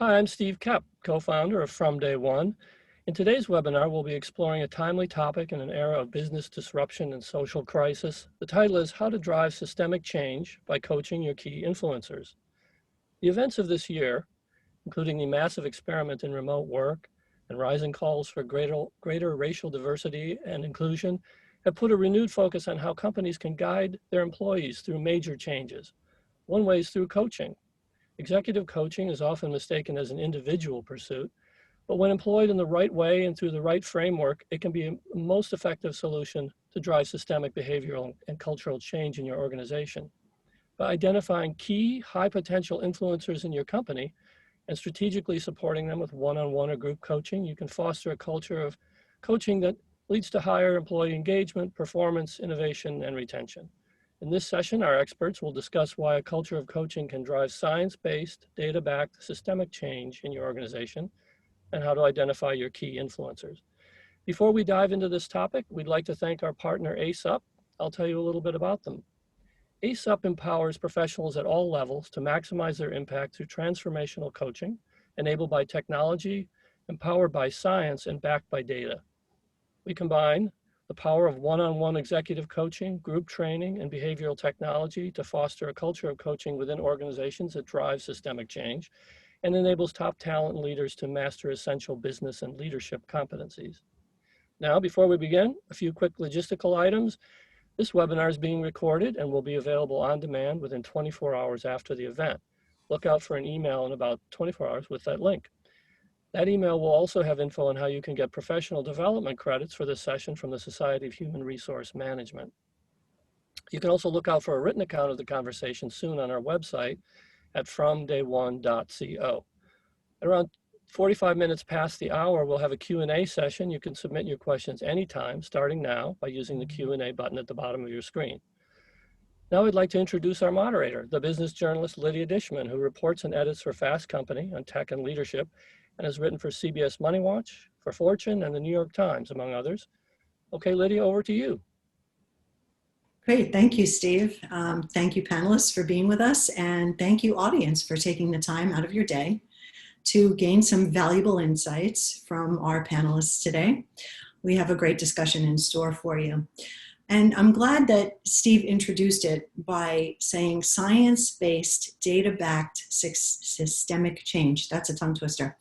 Hi, I'm Steve Koepp, co-founder of From Day One. In today's webinar, we'll be exploring a timely topic in an era of business disruption and social crisis. The title is How to Drive Systemic Change by Coaching Your Key Influencers. The events of this year, including the massive experiment in remote work and rising calls for greater racial diversity and inclusion, have put a renewed focus on how companies can guide their employees through major changes. One way is through coaching. Executive coaching is often mistaken as an individual pursuit, but when employed in the right way and through the right framework, it can be a most effective solution to drive systemic behavioral and cultural change in your organization. By identifying key high potential influencers in your company and strategically supporting them with one-on-one or group coaching, you can foster a culture of coaching that leads to higher employee engagement, performance, innovation, and retention. In this session, our experts will discuss why a culture of coaching can drive science-based, data-backed systemic change in your organization and how to identify your key influencers. Before we dive into this topic, we'd like to thank our partner AceUp. I'll tell you a little bit about them. AceUp empowers professionals at all levels to maximize their impact through transformational coaching, enabled by technology, empowered by science, and backed by data. We combine the power of one-on-one executive coaching, group training, and behavioral technology to foster a culture of coaching within organizations that drives systemic change and enables top talent and leaders to master essential business and leadership competencies. Now, before we begin, a few quick logistical items. This webinar is being recorded and will be available on demand within 24 hours after the event. Look out for an email in about 24 hours with that link. That email will also have info on how you can get professional development credits for this session from the Society of Human Resource Management. You can also look out for a written account of the conversation soon on our website at fromday1.co. At around 45 minutes past the hour, we'll have a Q&A session. You can submit your questions anytime, starting now, by using the Q&A button at the bottom of your screen. Now I'd like to introduce our moderator, the business journalist Lydia Dishman, who reports and edits for Fast Company on tech and leadership, and has written for CBS Money Watch, for Fortune, and the New York Times, among others. Okay, Lydia, over to you. Great, thank you, Steve. Thank you, panelists, for being with us, and thank you, audience, for taking the time out of your day to gain some valuable insights from our panelists today. We have a great discussion in store for you. And I'm glad that Steve introduced it by saying science-based, data-backed systemic change. That's a tongue twister.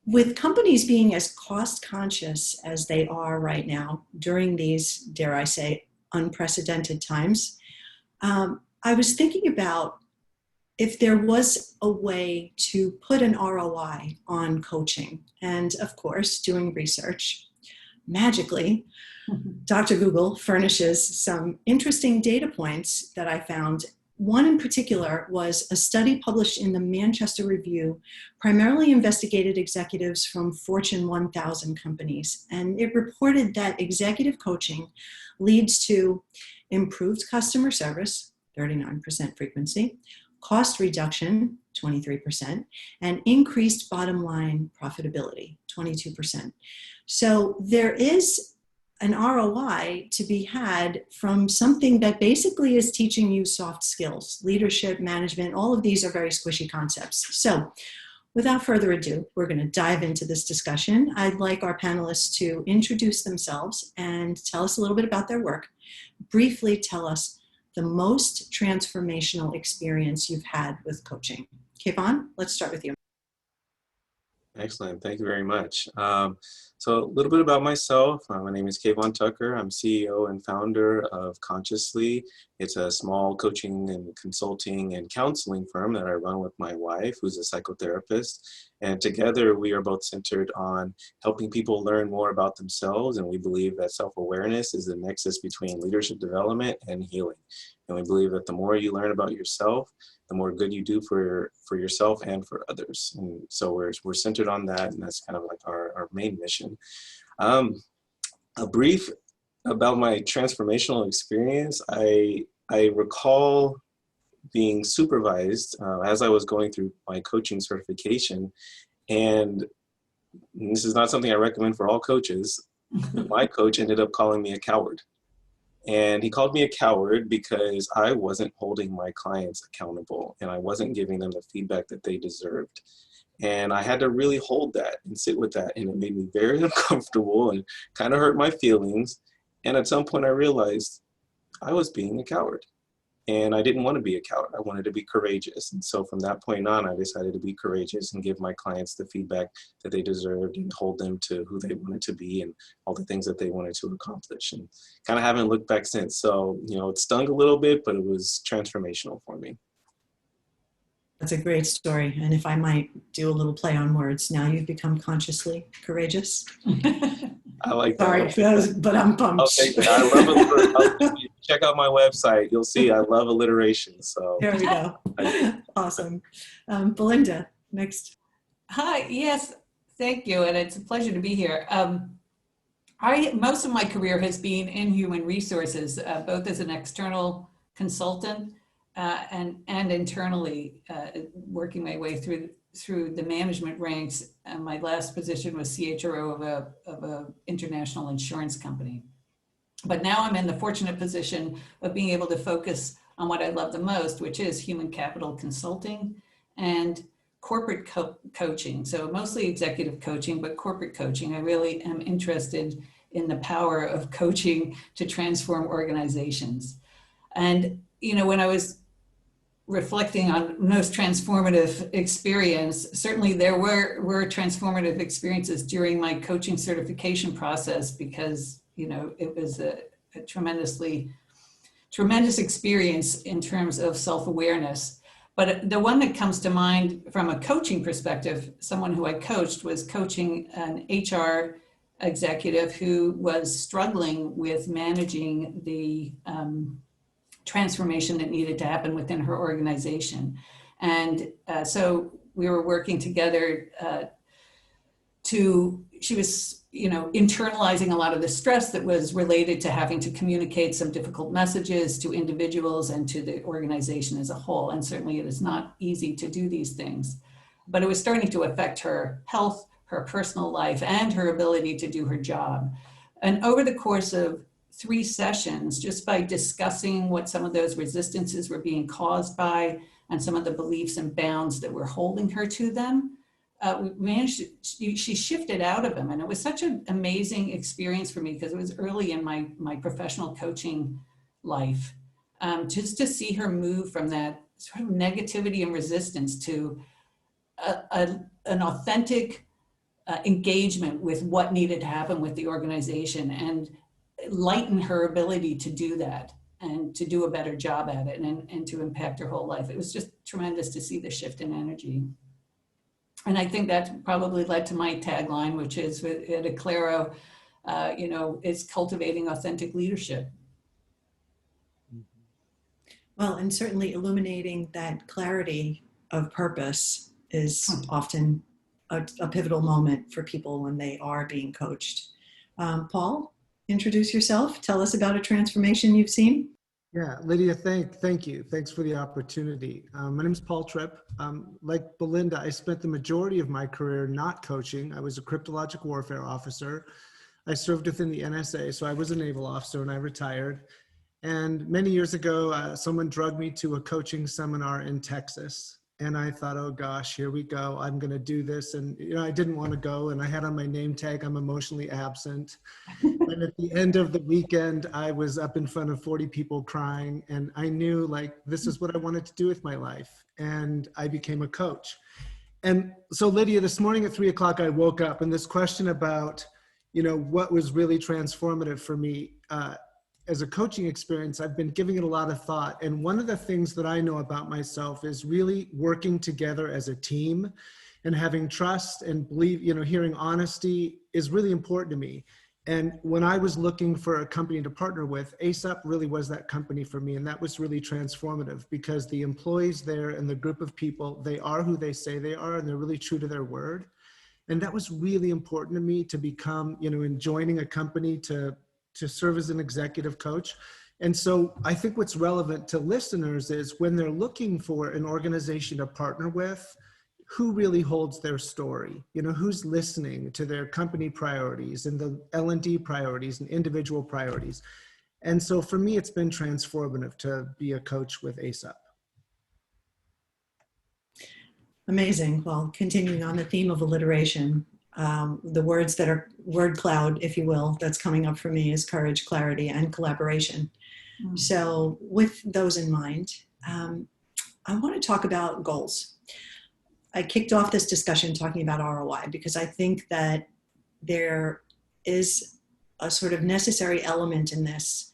With companies being as cost-conscious as they are right now during these, dare I say, unprecedented times, I was thinking about if there was a way to put an ROI on coaching. And of course, doing research. Magically, Dr. Google furnishes some interesting data points that I found. One in particular was a study published in the Manchester Review, primarily investigated executives from Fortune 1000 companies. And it reported that executive coaching leads to improved customer service, 39% frequency, cost reduction, 23%, and increased bottom line profitability, 22%. So there is an ROI to be had from something that basically is teaching you soft skills, leadership, management. All of these are very squishy concepts. So without further ado, we're going to dive into this discussion. I'd like our panelists to introduce themselves and tell us a little bit about their work. Briefly tell us the most transformational experience you've had with coaching. Kvon, let's start with you. Excellent. Thank you very much. So a little bit about myself. My name is Kvon Tucker. I'm CEO and founder of Consciously. It's a small coaching and consulting and counseling firm that I run with my wife, who's a psychotherapist. And together we are both centered on helping people learn more about themselves. And we believe that self-awareness is the nexus between leadership development and healing. And we believe that the more you learn about yourself, the more good you do for yourself and for others. And so we're centered on that, and that's kind of like our main mission. A brief about my transformational experience. I recall being supervised as I was going through my coaching certification, and this is not something I recommend for all coaches. My coach ended up calling me a coward. And he called me a coward because I wasn't holding my clients accountable and I wasn't giving them the feedback that they deserved. And I had to really hold that and sit with that. And it made me very uncomfortable and kind of hurt my feelings. And at some point I realized I was being a coward. And I didn't want to be a coward. I wanted to be courageous. And so from that point on, I decided to be courageous and give my clients the feedback that they deserved and hold them to who they wanted to be and all the things that they wanted to accomplish. And kind of haven't looked back since. So, you know, it stung a little bit, but it was transformational for me. That's a great story. And if I might do a little play on words, now you've become consciously courageous. I like that. Sorry, but I'm pumped. Okay, I love alliteration. Check out my website. You'll see I love alliteration. So there we go. Awesome. Belinda, next. Hi, yes, thank you. And it's a pleasure to be here. Most of my career has been in human resources, both as an external consultant and internally, working my way through the management ranks. My last position was CHRO of a international insurance company. But now I'm in the fortunate position of being able to focus on what I love the most, which is human capital consulting and corporate coaching. So mostly executive coaching, but corporate coaching. I really am interested in the power of coaching to transform organizations. And, you know, when I was reflecting on most transformative experience, certainly there were transformative experiences during my coaching certification process because, you know, it was a tremendous experience in terms of self-awareness. But the one that comes to mind from a coaching perspective, someone who I coached was coaching an HR executive who was struggling with managing the transformation that needed to happen within her organization. And so we were working together she was, you know, internalizing a lot of the stress that was related to having to communicate some difficult messages to individuals and to the organization as a whole. And certainly it is not easy to do these things, but it was starting to affect her health, her personal life, and her ability to do her job. And over the course of 3 sessions, just by discussing what some of those resistances were being caused by and some of the beliefs and bounds that were holding her to them, we managed she shifted out of them. And it was such an amazing experience for me because it was early in my professional coaching life, just to see her move from that sort of negativity and resistance to an authentic engagement with what needed to happen with the organization and lighten her ability to do that and to do a better job at it and to impact her whole life. It was just tremendous to see the shift in energy. And I think that probably led to my tagline, which is at Aclaro, you know, is cultivating authentic leadership. Well, and certainly illuminating that clarity of purpose is often a pivotal moment for people when they are being coached. Paul, introduce yourself. Tell us about a transformation you've seen. Yeah, Lydia, thank you. Thanks for the opportunity. My name is Paul Tripp. Like Belinda, I spent the majority of my career not coaching. I was a cryptologic warfare officer. I served within the NSA, so I was a naval officer and I retired. And many years ago, someone drugged me to a coaching seminar in Texas. And I thought, oh gosh, here we go. I'm going to do this. And you know, I didn't want to go. And I had on my name tag, I'm emotionally absent. And at the end of the weekend, I was up in front of 40 people crying. And I knew like, this is what I wanted to do with my life. And I became a coach. And so Lydia, this morning at 3 o'clock, I woke up and this question about, you know, what was really transformative for me as a coaching experience, I've been giving it a lot of thought. And one of the things that I know about myself is really working together as a team and having trust and believe, you know, hearing honesty is really important to me. And when I was looking for a company to partner with, AceUp really was that company for me. And that was really transformative because the employees there and the group of people, they are who they say they are, and they're really true to their word. And that was really important to me to become, you know, in joining a company to serve as an executive coach. And so I think what's relevant to listeners is when they're looking for an organization to partner with, who really holds their story? You know, who's listening to their company priorities and the L&D priorities and individual priorities? And so for me, it's been transformative to be a coach with AceUp. Amazing. Well, continuing on the theme of alliteration, the words that are word cloud, if you will, that's coming up for me is courage, clarity, and collaboration. So with those in mind, I want to talk about goals. I kicked off this discussion talking about ROI because I think that there is a sort of necessary element in this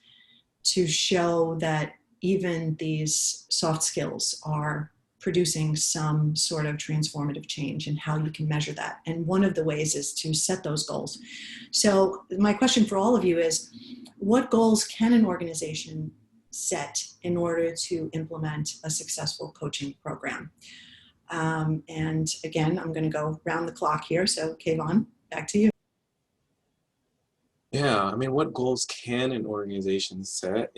to show that even these soft skills are producing some sort of transformative change and how you can measure that. And one of the ways is to set those goals. So my question for all of you is, what goals can an organization set in order to implement a successful coaching program? And again, I'm going to go round the clock here. So Kvon, back to you. Yeah, I mean, what goals can an organization set?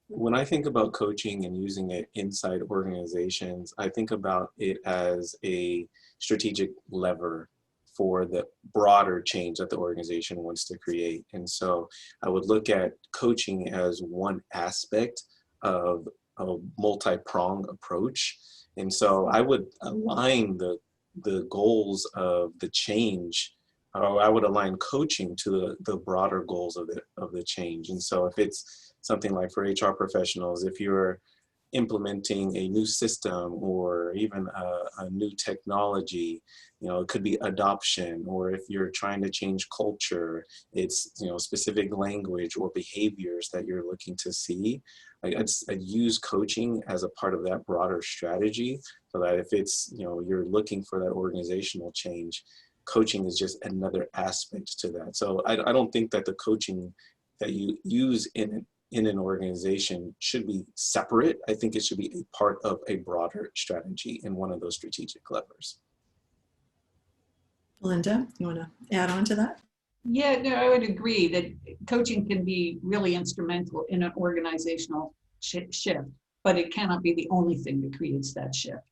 When I think about coaching and using it inside organizations, I think about it as a strategic lever for the broader change that the organization wants to create. And so I would look at coaching as one aspect of a multi-pronged approach. And so I would align the goals of the change, or I would align coaching to the broader goals of the change. And so if it's something like for HR professionals, if you're implementing a new system or even a new technology, it could be adoption, or if you're trying to change culture, it's, specific language or behaviors that you're looking to see. I'd use coaching as a part of that broader strategy, so that if it's, you're looking for that organizational change, coaching is just another aspect to that. So I don't think that the coaching that you use in an organization should be separate. I think it should be a part of a broader strategy and one of those strategic levers. Linda, you want to add on to that? Yeah, no, I would agree that coaching can be really instrumental in an organizational shift, but it cannot be the only thing that creates that shift.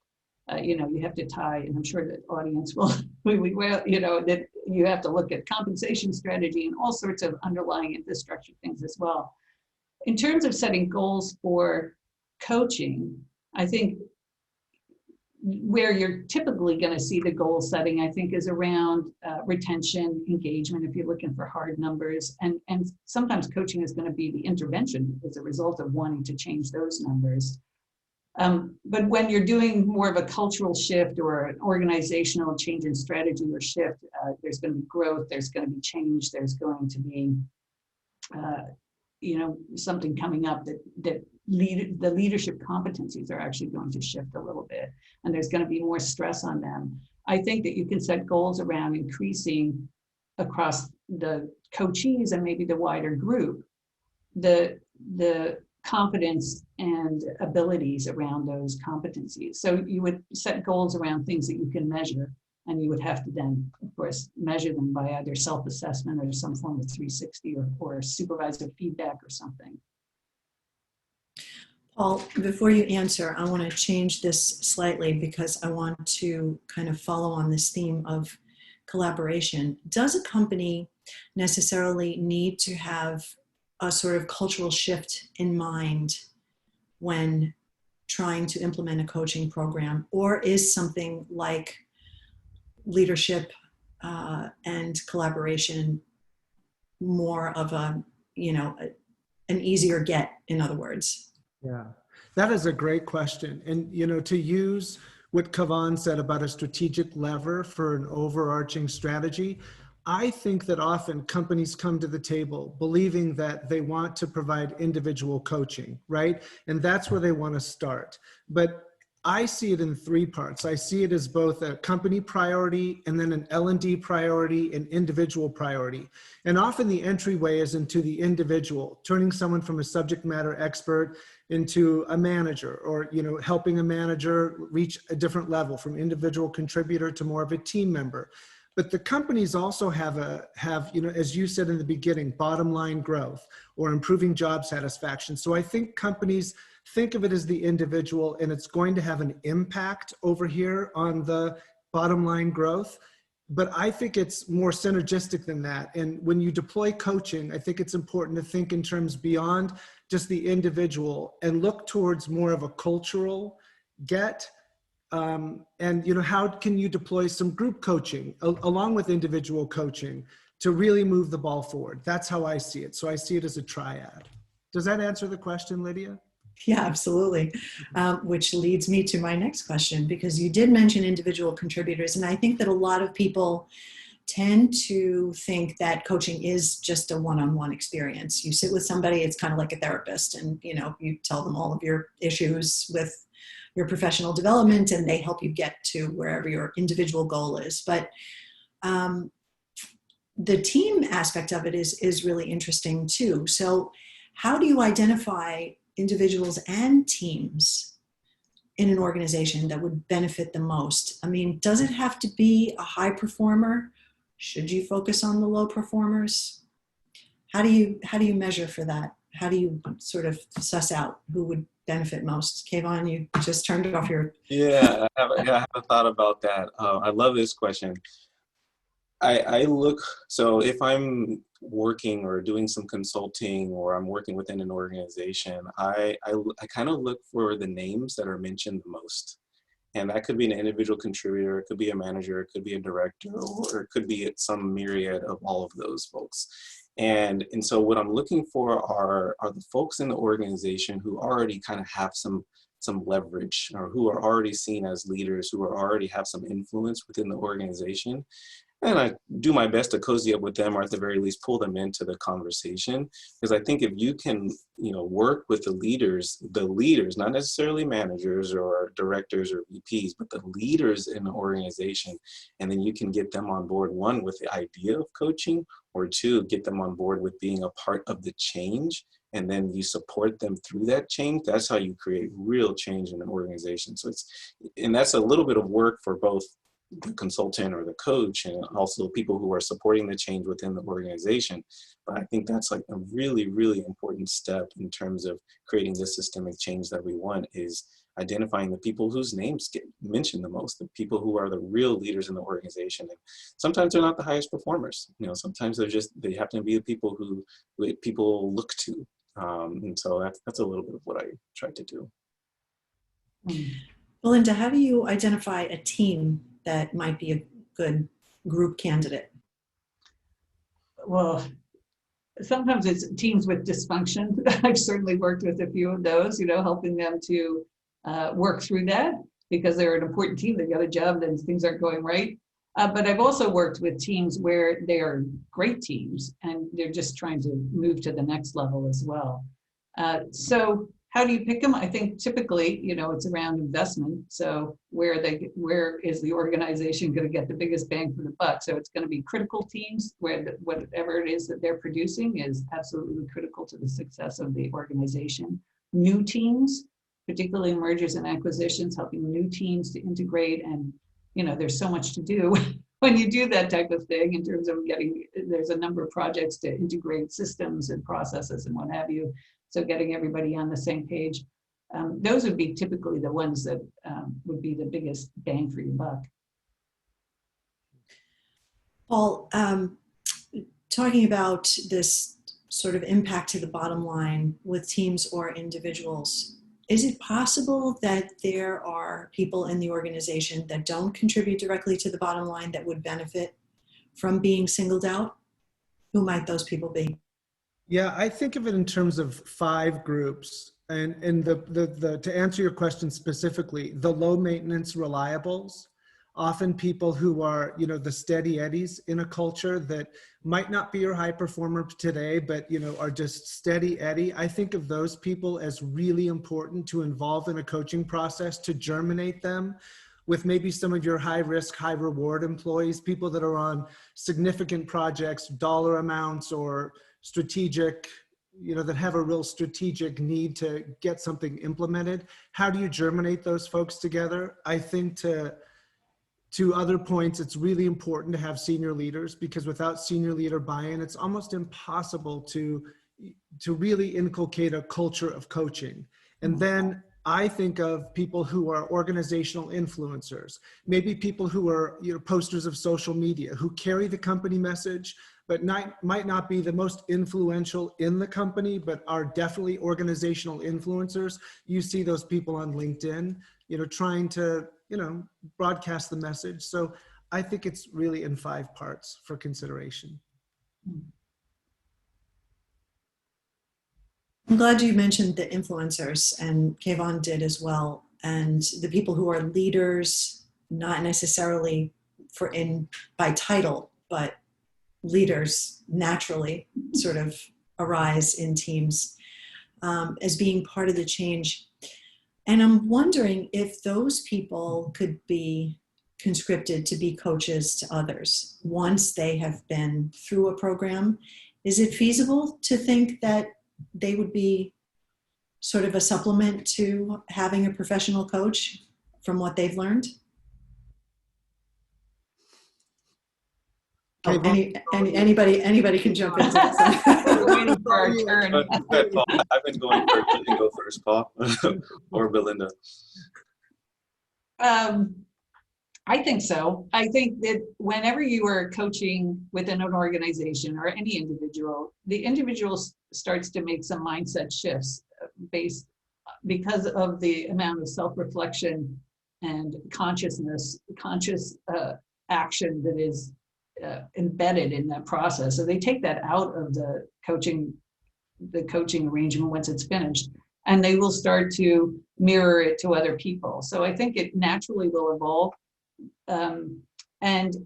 You have to tie, and I'm sure the audience will, that you have to look at compensation strategy and all sorts of underlying infrastructure things as well. In terms of setting goals for coaching, I think where you're typically going to see the goal setting, I think, is around retention, engagement, if you're looking for hard numbers. And sometimes coaching is going to be the intervention as a result of wanting to change those numbers. But when you're doing more of a cultural shift or an organizational change in strategy or shift, there's going to be growth, there's going to be change, there's going to be something coming up that the leadership competencies are actually going to shift a little bit, and there's going to be more stress on them. I think that you can set goals around increasing across the coachees and maybe the wider group, the competence and abilities around those competencies. So you would set goals around things that you can measure, and you would have to then, of course, measure them by either self-assessment or some form of 360 or supervisor feedback or something. Paul, before you answer, I want to change this slightly because I want to kind of follow on this theme of collaboration. Does a company necessarily need to have a sort of cultural shift in mind when trying to implement a coaching program, or is something like leadership and collaboration more of an easier get, in other words? Yeah, that is a great question. And, to use what Kvon said about a strategic lever for an overarching strategy, I think that often companies come to the table believing that they want to provide individual coaching, right? And that's where they want to start. But I see it in three parts. I see it as both a company priority and then an L&D priority and individual priority. And often the entryway is into the individual, turning someone from a subject matter expert into a manager, or helping a manager reach a different level from individual contributor to more of a team member. But the companies also have, as you said in the beginning, bottom line growth or improving job satisfaction. So I think companies think of it as the individual, and it's going to have an impact over here on the bottom line growth. but I think it's more synergistic than that. And when you deploy coaching, I think it's important to think in terms beyond just the individual and look towards more of a cultural get. And how can you deploy some group coaching along with individual coaching to really move the ball forward? That's how I see it. So I see it as a triad. Does that answer the question, Lydia? Yeah, absolutely. Which leads me to my next question, because you did mention individual contributors. And I think that a lot of people tend to think that coaching is just a one-on-one experience. You sit with somebody, it's kind of like a therapist, and you tell them all of your issues with your professional development, and they help you get to wherever your individual goal is. But the team aspect of it is really interesting too. So how do you identify individuals and teams in an organization that would benefit the most? I mean, does it have to be a high performer? Should you focus on the low performers? How do you measure for that? How do you sort of suss out who would benefit most? Kvon, you just turned off your... Yeah, I haven't thought about that. I love this question. I look, so if I'm working or doing some consulting, or I'm working within an organization, I kind of look for the names that are mentioned the most. And that could be an individual contributor, it could be a manager, it could be a director, or it could be some myriad of all of those folks. And so what I'm looking for are the folks in the organization who already kind of have some leverage, or who are already seen as leaders, who already have some influence within the organization. And I do my best to cozy up with them, or at the very least pull them into the conversation. Because I think if you can, work with the leaders, not necessarily managers or directors or VPs, but the leaders in the organization, and then you can get them on board, one, with the idea of coaching, or two, get them on board with being a part of the change, and then you support them through that change. That's how you create real change in an organization. So that's a little bit of work for both the consultant or the coach, and also people who are supporting the change within the organization. But I think that's like a really, really important step in terms of creating the systemic change that we want, is identifying the people whose names get mentioned the most, the people who are the real leaders in the organization. And sometimes they're not the highest performers. Sometimes they happen to be the people who people look to. And so that's a little bit of what I try to do. Belinda, how do you identify a team that might be a good group candidate? Well, sometimes it's teams with dysfunction. I've certainly worked with a few of those, helping them to work through that, because they're an important team. They've got a job, then things aren't going right. But I've also worked with teams where they are great teams and they're just trying to move to the next level as well. So how do you pick them? I think typically, it's around investment. So where is the organization going to get the biggest bang for the buck? So it's going to be critical teams where whatever it is that they're producing is absolutely critical to the success of the organization. New teams, particularly mergers and acquisitions, helping new teams to integrate. And, there's so much to do when you do that type of thing, in terms of there's a number of projects to integrate systems and processes and what have you. So getting everybody on the same page, those would be typically the ones that would be the biggest bang for your buck. Paul, talking about this sort of impact to the bottom line with teams or individuals, is it possible that there are people in the organization that don't contribute directly to the bottom line that would benefit from being singled out? Who might those people be? Yeah, I think of it in terms of 5 groups. And to answer your question specifically, the low maintenance reliables, often people who are, the steady eddies in a culture that might not be your high performer today, but, are just steady eddy. I think of those people as really important to involve in a coaching process, to germinate them with maybe some of your high risk, high reward employees, people that are on significant projects, dollar amounts, or strategic, that have a real strategic need to get something implemented. How do you germinate those folks together? I think to other points, it's really important to have senior leaders, because without senior leader buy-in, it's almost impossible to really inculcate a culture of coaching. And then I think of people who are organizational influencers, maybe people who are, you know, posters of social media, who carry the company message, but might not be the most influential in the company, but are definitely organizational influencers. You see those people on LinkedIn, you know, trying to, you know, broadcast the message. So I think it's really in 5 parts for consideration. I'm glad you mentioned the influencers, and Kvon did as well, and the people who are leaders, not necessarily by title, but leaders naturally sort of arise in teams as being part of the change. And I'm wondering if those people could be conscripted to be coaches to others once they have been through a program. Is it feasible to think that they would be sort of a supplement to having a professional coach from what they've learned? Oh, anybody can jump into this. We're waiting for our turn. Go ahead, Paul. I've been going first. You can go first, Paul, or Belinda. I think so. I think that whenever you are coaching within an organization or any individual, the individual starts to make some mindset shifts because of the amount of self-reflection and conscious action that is embedded in that process. So they take that out of the coaching arrangement once it's finished, and they will start to mirror it to other people. So I think it naturally will evolve. And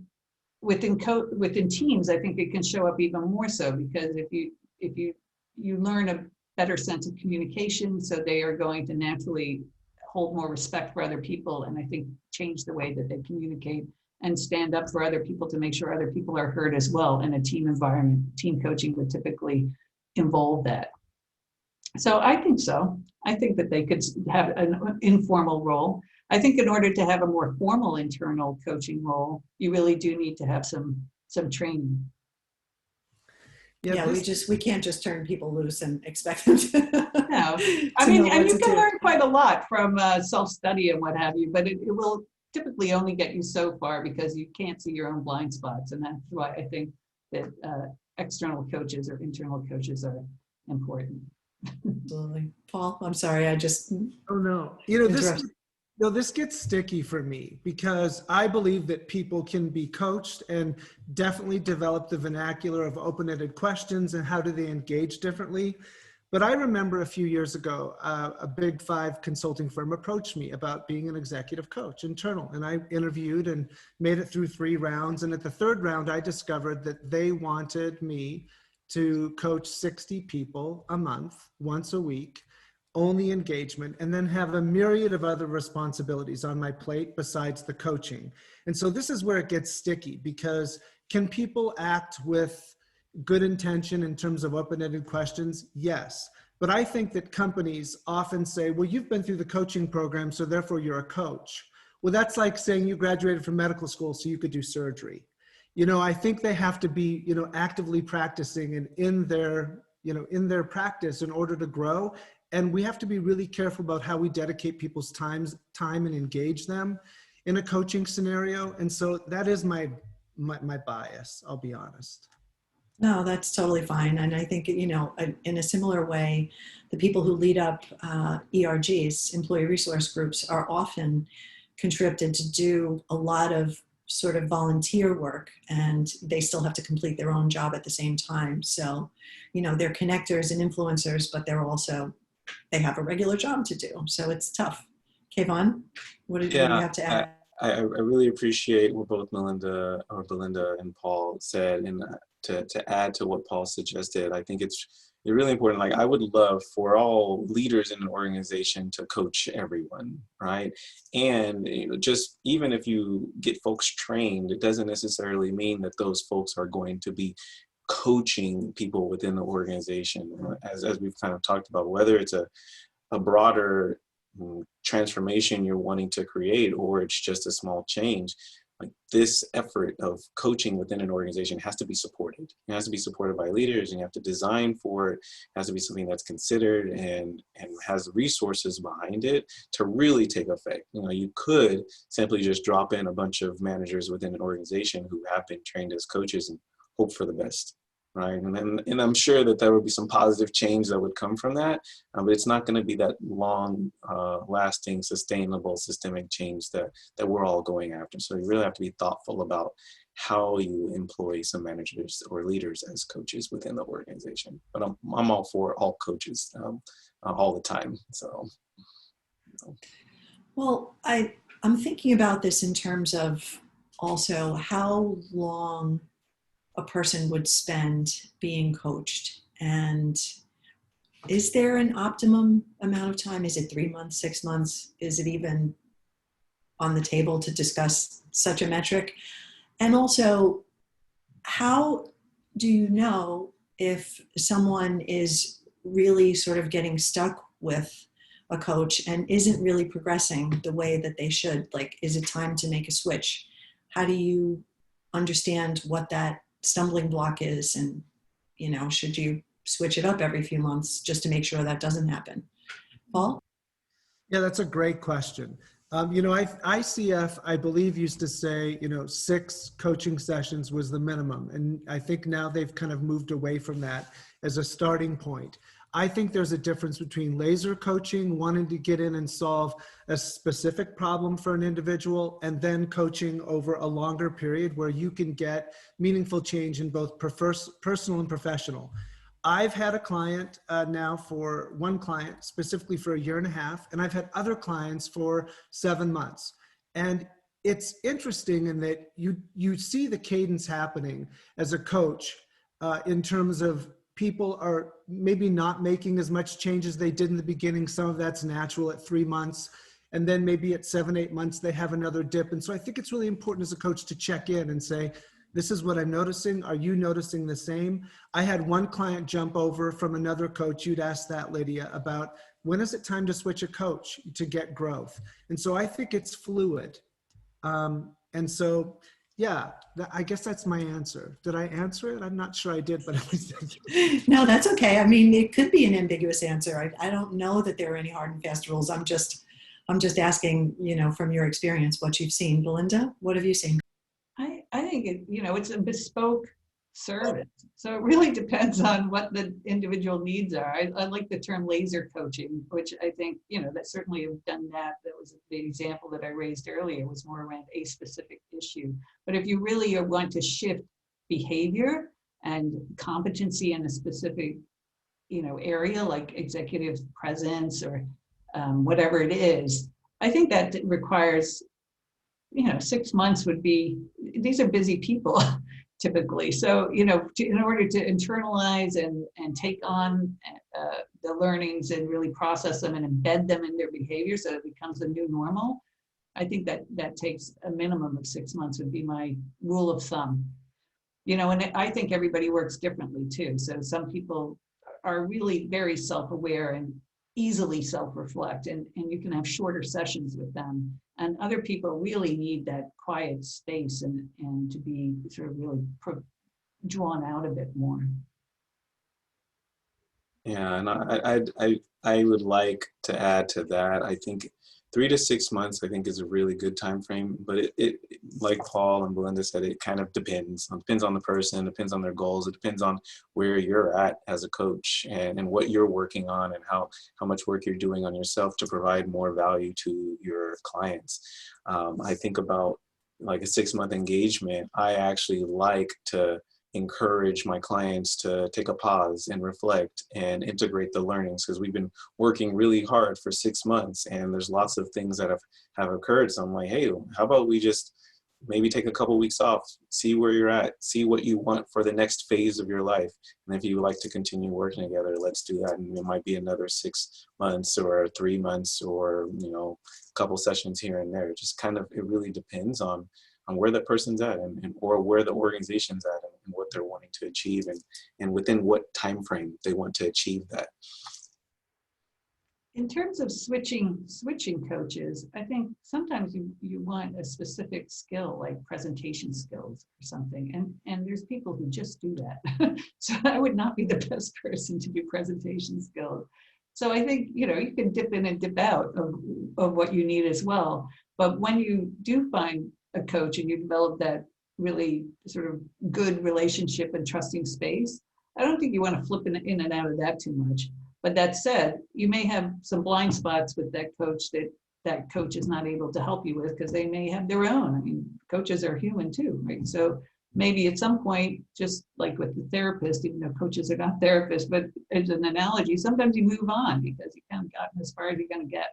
within teams, I think it can show up even more so, because if you learn a better sense of communication, so they are going to naturally hold more respect for other people, and I think change the way that they communicate and stand up for other people to make sure other people are heard as well. In a team environment, team coaching would typically involve that. So I think so. I think that they could have an informal role. I think in order to have a more formal internal coaching role, you really do need to have some training. Yeah, we can't just turn people loose and expect them to. No, I mean, and you can learn quite a lot from self-study and what have you, but it will typically only get you so far, because you can't see your own blind spots, and that's why I think that external coaches or internal coaches are important. Absolutely. Paul, I'm sorry, I just. Oh no, you know, this gets sticky for me, because I believe that people can be coached and definitely develop the vernacular of open-ended questions and how do they engage differently. But I remember a few years ago, a Big 5 consulting firm approached me about being an executive coach, internal, and I interviewed and made it through 3 rounds. And at the 3rd round, I discovered that they wanted me to coach 60 people a month, once a week, only engagement, and then have a myriad of other responsibilities on my plate besides the coaching. And so this is where it gets sticky, because can people act with good intention in terms of open-ended questions? Yes. But I think that companies often say, well, you've been through the coaching program, so therefore you're a coach. Well, that's like saying you graduated from medical school so you could do surgery. You know, I think they have to be, you know, actively practicing and in their practice in order to grow. And we have to be really careful about how we dedicate people's time and engage them in a coaching scenario. And so that is my bias, I'll be honest. No, that's totally fine. And I think, you know, in a similar way, the people who lead up ERGs, employee resource groups, are often conscripted to do a lot of sort of volunteer work, and they still have to complete their own job at the same time. So, you know, they're connectors and influencers, but they have a regular job to do. So it's tough. Kvon, what do you have to add? I really appreciate what both Belinda and Paul said, and to add to what Paul suggested, I think it's really important. Like, I would love for all leaders in an organization to coach everyone, right? And, you know, just even if you get folks trained, it doesn't necessarily mean that those folks are going to be coaching people within the organization. As we've kind of talked about, whether it's a broader transformation you're wanting to create, or it's just a small change, like this effort of coaching within an organization has to be supported. It has to be supported by leaders, and you have to design for it. It has to be something that's considered and has resources behind it to really take effect. You know, you could simply just drop in a bunch of managers within an organization who have been trained as coaches and hope for the best. Right. And I'm sure that there would be some positive change that would come from that, but it's not going to be that long lasting, sustainable, systemic change that we're all going after. So you really have to be thoughtful about how you employ some managers or leaders as coaches within the organization. But I'm all for all coaches all the time. So. Well, I'm thinking about this in terms of also how long a person would spend being coached. And is there an optimum amount of time? Is it 3 months, 6 months? Is it even on the table to discuss such a metric? And also, how do you know if someone is really sort of getting stuck with a coach and isn't really progressing the way that they should? Like, is it time to make a switch? How do you understand what that stumbling block is, and should you switch it up every few months just to make sure that doesn't happen? Paul? Yeah, that's a great question. ICF, I believe, used to say 6 coaching sessions was the minimum, and I think now they've kind of moved away from that as a starting point. I think there's a difference between laser coaching, wanting to get in and solve a specific problem for an individual, and then coaching over a longer period where you can get meaningful change in both personal and professional. I've had a client one client specifically for 1.5 years, and I've had other clients for 7 months. And it's interesting in that you see the cadence happening as a coach in terms of people are maybe not making as much change as they did in the beginning. Some of that's natural at 3 months. And then maybe at 7, 8 months, they have another dip. And so I think it's really important as a coach to check in and say, this is what I'm noticing. Are you noticing the same? I had one client jump over from another coach. You'd asked that, Lydia, about when is it time to switch a coach to get growth? And so I think it's fluid. And so, yeah, I guess that's my answer. Did I answer it? I'm not sure I did, but No, that's okay. I mean, it could be an ambiguous answer. I don't know that there are any hard and fast rules. I'm just asking, from your experience, what you've seen. Belinda, what have you seen? I think it's a bespoke service. So it really depends on what the individual needs are. I like the term laser coaching, which I think, that certainly have done that. That was the example that I raised earlier, was more around a specific issue. But if you really want to shift behavior and competency in a specific, area like executive presence or whatever it is, I think that requires 6 months would be, these are busy people typically. So, in order to internalize and take on the learnings and really process them and embed them in their behavior so it becomes a new normal, I think that takes a minimum of 6 months would be my rule of thumb. And I think everybody works differently too. So some people are really very self-aware and easily self-reflect, and you can have shorter sessions with them. And other people really need that quiet space and to be sort of really drawn out a bit more. Yeah, and I would like to add to that. I think 3 to 6 months, I think, is a really good time frame. But it like Paul and Belinda said, it kind of depends. It depends on the person, it depends on their goals, it depends on where you're at as a coach and what you're working on and how much work you're doing on yourself to provide more value to your clients. I think about like a 6-month engagement. I actually like to encourage my clients to take a pause and reflect and integrate the learnings, because we've been working really hard for 6 months and there's lots of things that have occurred. So I'm like, hey, how about we just maybe take a couple weeks off, see where you're at, see what you want for the next phase of your life. And if you would like to continue working together, let's do that. And it might be another 6 months or 3 months or, a couple sessions here and there. It just kind of, it really depends on where that person's at and or where the organization's at and what they're wanting to achieve and within what time frame they want to achieve that. In terms of switching coaches, I think sometimes you want a specific skill like presentation skills or something, and there's people who just do that. So I would not be the best person to do presentation skills. So I think you can dip in and dip out of what you need as well. But when you do find a coach and you develop that really sort of good relationship and trusting space, I don't think you want to flip in and out of that too much. But that said, you may have some blind spots with that coach that coach is not able to help you with because they may have their own. I mean, coaches are human too, right? So maybe at some point, just like with the therapist, even though coaches are not therapists, but as an analogy, sometimes you move on because you kind of gotten as far as you're going to get.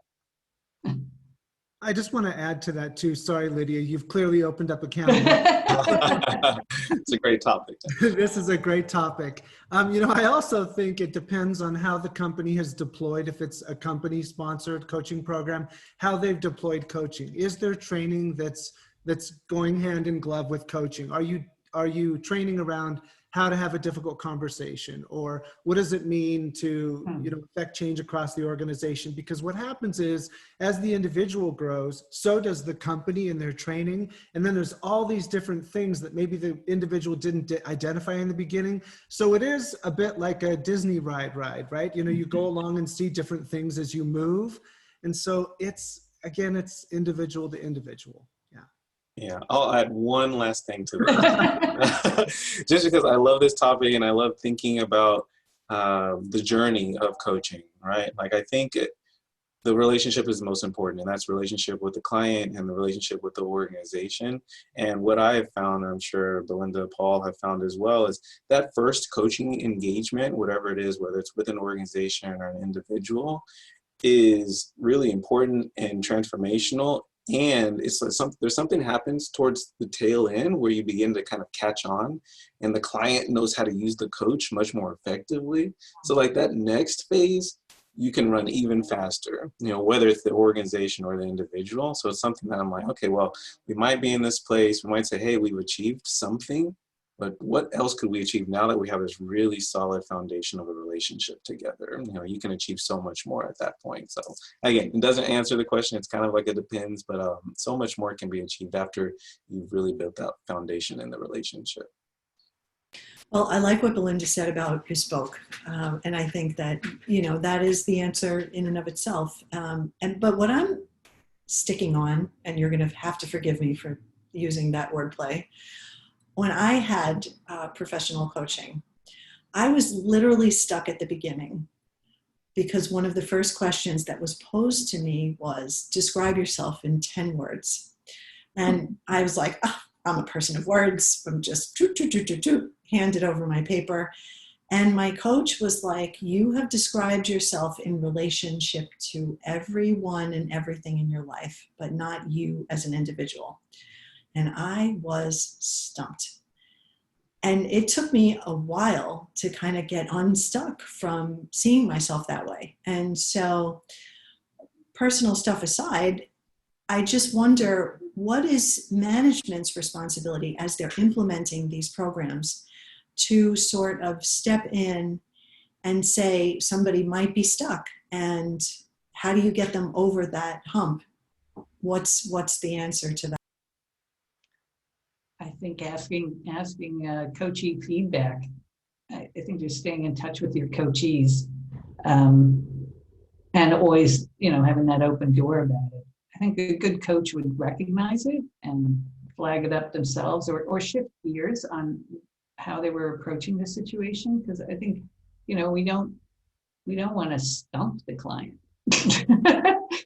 I just want to add to that too. Sorry, Lydia, you've clearly opened up a can of worms. It's a great topic. This is a great topic. I also think it depends on how the company has deployed, if it's a company sponsored coaching program, how they've deployed coaching. Is there training that's going hand in glove with coaching? Are you training around how to have a difficult conversation, or what does it mean to affect change across the organization? Because what happens is, as the individual grows, so does the company and their training, and then there's all these different things that maybe the individual didn't identify in the beginning. So it is a bit like a Disney ride, right? You go along and see different things as you move, and so it's individual to individual. Yeah, I'll add one last thing to this. Just because I love this topic and I love thinking about the journey of coaching, right? Like I think the relationship is the most important, and that's relationship with the client and the relationship with the organization. And what I have found, I'm sure Belinda, Paul have found as well, is that first coaching engagement, whatever it is, whether it's with an organization or an individual, is really important and transformational. And it's there's something happens towards the tail end where you begin to kind of catch on, and the client knows how to use the coach much more effectively. So like that next phase, you can run even faster, whether it's the organization or the individual. So it's something that I'm like, okay, well, we might be in this place. We might say, hey, we've achieved something, but what else could we achieve now that we have this really solid foundation of a relationship together? You can achieve so much more at that point. So again, it doesn't answer the question. It's kind of like it depends, but so much more can be achieved after you've really built that foundation in the relationship. Well, I like what Belinda said about bespoke. And I think that, that is the answer in and of itself. But what I'm sticking on, and you're going to have to forgive me for using that wordplay, when I had professional coaching, I was literally stuck at the beginning because one of the first questions that was posed to me was, describe yourself in 10 words. And I was like, I'm a person of words. I'm just handed over my paper. And my coach was like, you have described yourself in relationship to everyone and everything in your life, but not you as an individual. And I was stumped. And it took me a while to kind of get unstuck from seeing myself that way. And so, personal stuff aside, I just wonder, what is management's responsibility as they're implementing these programs to sort of step in and say somebody might be stuck, and how do you get them over that hump? What's the answer to that? I think asking coachee feedback. I think just staying in touch with your coachees, and always, having that open door about it. I think a good coach would recognize it and flag it up themselves, or shift gears on how they were approaching the situation. Because I think, we don't want to stump the client.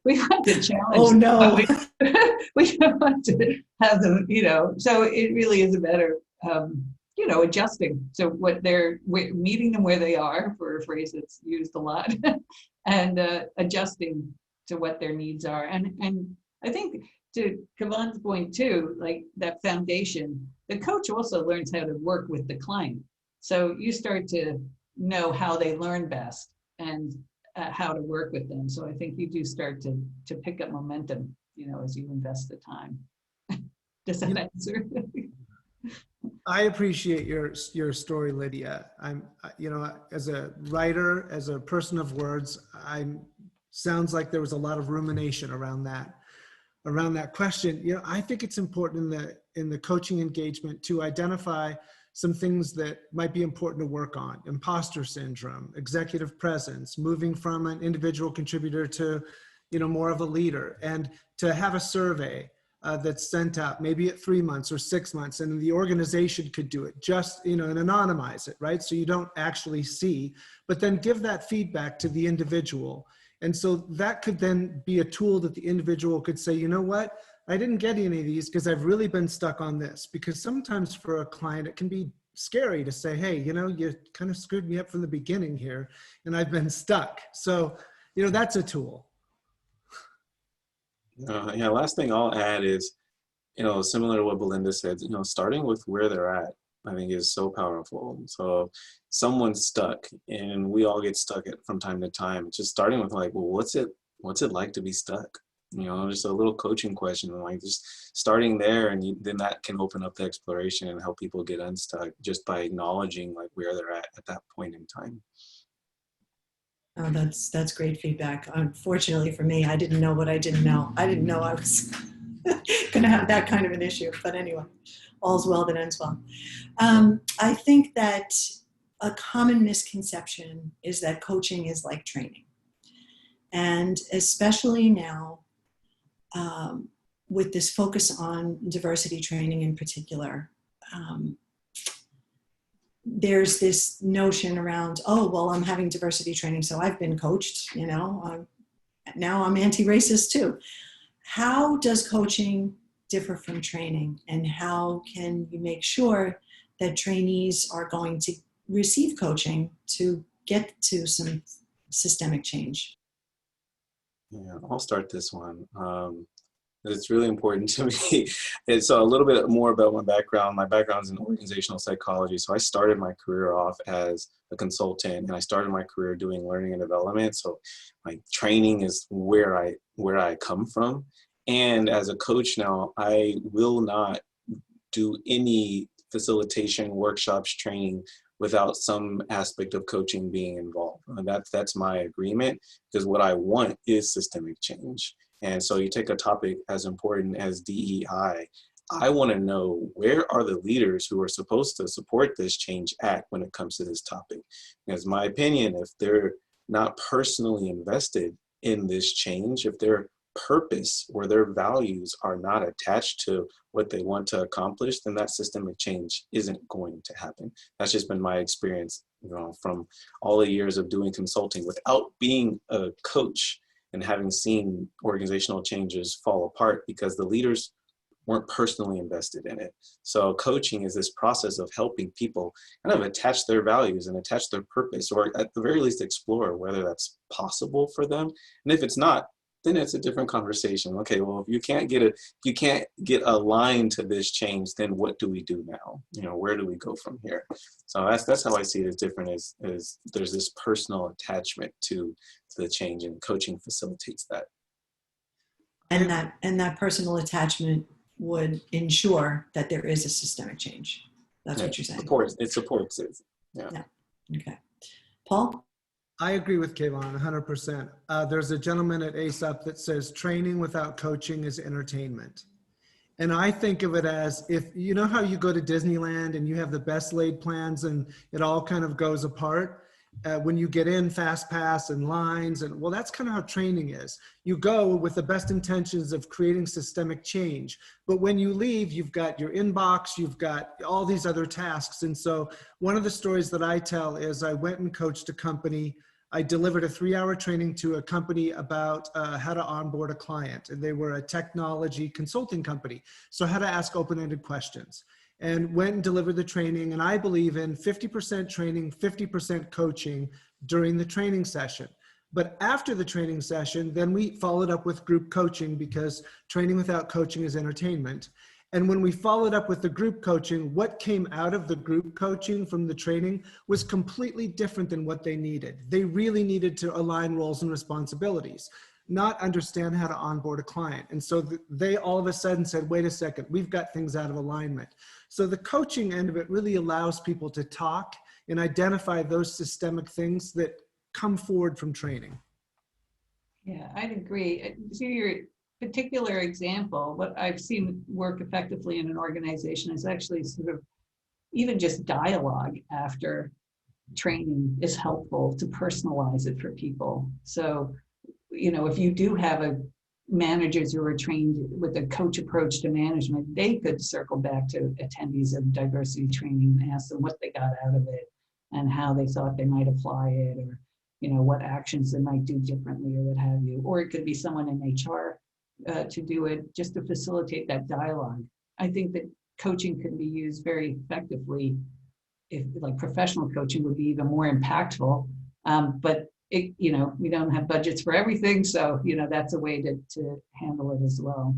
We want to challenge. Oh no. We don't want to have them, so it really is a matter of, adjusting. So we're meeting them where they are, for a phrase that's used a lot, and adjusting to what their needs are. And I think, to Kvon's point too, like that foundation, the coach also learns how to work with the client. So you start to know how they learn best and how to work with them. So I think you do start to pick up momentum, as you invest the time. Does that answer? I appreciate your story, Lydia. I'm, as a writer, as a person of words, I'm sounds like there was a lot of rumination around that question. You know, I think it's important in the coaching engagement to identify some things that might be important to work on: imposter syndrome, executive presence, moving from an individual contributor to, you know, more of a leader, and to have a survey that's sent out maybe at 3 months or 6 months, and the organization could do it, just, you know, and anonymize it, right? So you don't actually see, but then give that feedback to the individual. And so that could then be a tool that the individual could say, you know what, I didn't get any of these because I've really been stuck on this. Because sometimes for a client, it can be scary to say, hey, you know, you kind of screwed me up from the beginning here and I've been stuck. So, you know, that's a tool. Yeah, last thing I'll add is, you know, similar to what Belinda said, you know, starting with where they're at, I think is so powerful. So someone's stuck, and we all get stuck from time to time. Just starting with like, well, what's it like to be stuck? You know, just a little coaching question, like just starting there, and then that can open up the exploration and help people get unstuck just by acknowledging like where they're at that point in time. Oh, that's great feedback. Unfortunately for me, I didn't know what I didn't know. I didn't know I was going to have that kind of an issue. But anyway, all's well that ends well. I think that a common misconception is that coaching is like training. And especially now, with this focus on diversity training in particular, there's this notion around, oh, well, I'm having diversity training, so I've been coached, you know, now I'm anti-racist too. How does coaching differ from training, and how can you make sure that trainees are going to receive coaching to get to some systemic change? Yeah, I'll start this one. It's really important to me. It's a little bit more about my background. My background is in organizational psychology. So I started my career off as a consultant, and I started my career doing learning and development. So my training is where I come from. And as a coach now, I will not do any facilitation, workshops, training without some aspect of coaching being involved. And that's my agreement, because what I want is systemic change. And so you take a topic as important as DEI, I want to know, where are the leaders who are supposed to support this change at when it comes to this topic? Because my opinion, if they're not personally invested in this change, if their purpose or their values are not attached to what they want to accomplish, then that systemic change isn't going to happen. That's just been my experience, you know, from all the years of doing consulting without being a coach, and having seen organizational changes fall apart because the leaders weren't personally invested in it. So coaching is this process of helping people kind of attach their values and attach their purpose, or at the very least explore whether that's possible for them. And if it's not, then it's a different conversation. Okay, well, if you can't get aligned to this change, then what do we do now? You know, where do we go from here? So that's how I see it as different, is there's this personal attachment to the change, and coaching facilitates that. And that personal attachment would ensure that there is a systemic change. That's what you're saying. It supports it. Yeah. Okay. Paul? I agree with Kvon 100%. There's a gentleman at AceUp that says training without coaching is entertainment. And I think of it as, if you know how you go to Disneyland and you have the best laid plans and it all kind of goes apart. When you get in, fast pass and lines, and well, that's kind of how training is. You go with the best intentions of creating systemic change, but when you leave, you've got your inbox, you've got all these other tasks. And so one of the stories that I tell is, I went and coached a company. I delivered a 3-hour training to a company about how to onboard a client, and they were a technology consulting company. So how to ask open-ended questions. And went and delivered the training. And I believe in 50% training, 50% coaching during the training session. But after the training session, then we followed up with group coaching, because training without coaching is entertainment. And when we followed up with the group coaching, what came out of the group coaching from the training was completely different than what they needed. They really needed to align roles and responsibilities, not understand how to onboard a client. And so they all of a sudden said, wait a second, we've got things out of alignment. So the coaching end of it really allows people to talk and identify those systemic things that come forward from training. Yeah, I'd agree. To your particular example, what I've seen work effectively in an organization is actually sort of even just dialogue after training is helpful to personalize it for people. So, if you do have a managers who are trained with a coach approach to management, they could circle back to attendees of diversity training and ask them what they got out of it and how they thought they might apply it, or what actions they might do differently, or what have you. Or it could be someone in HR to do it, just to facilitate that dialogue. I think that coaching can be used very effectively. If like professional coaching would be even more impactful, but we don't have budgets for everything, so that's a way to handle it as well.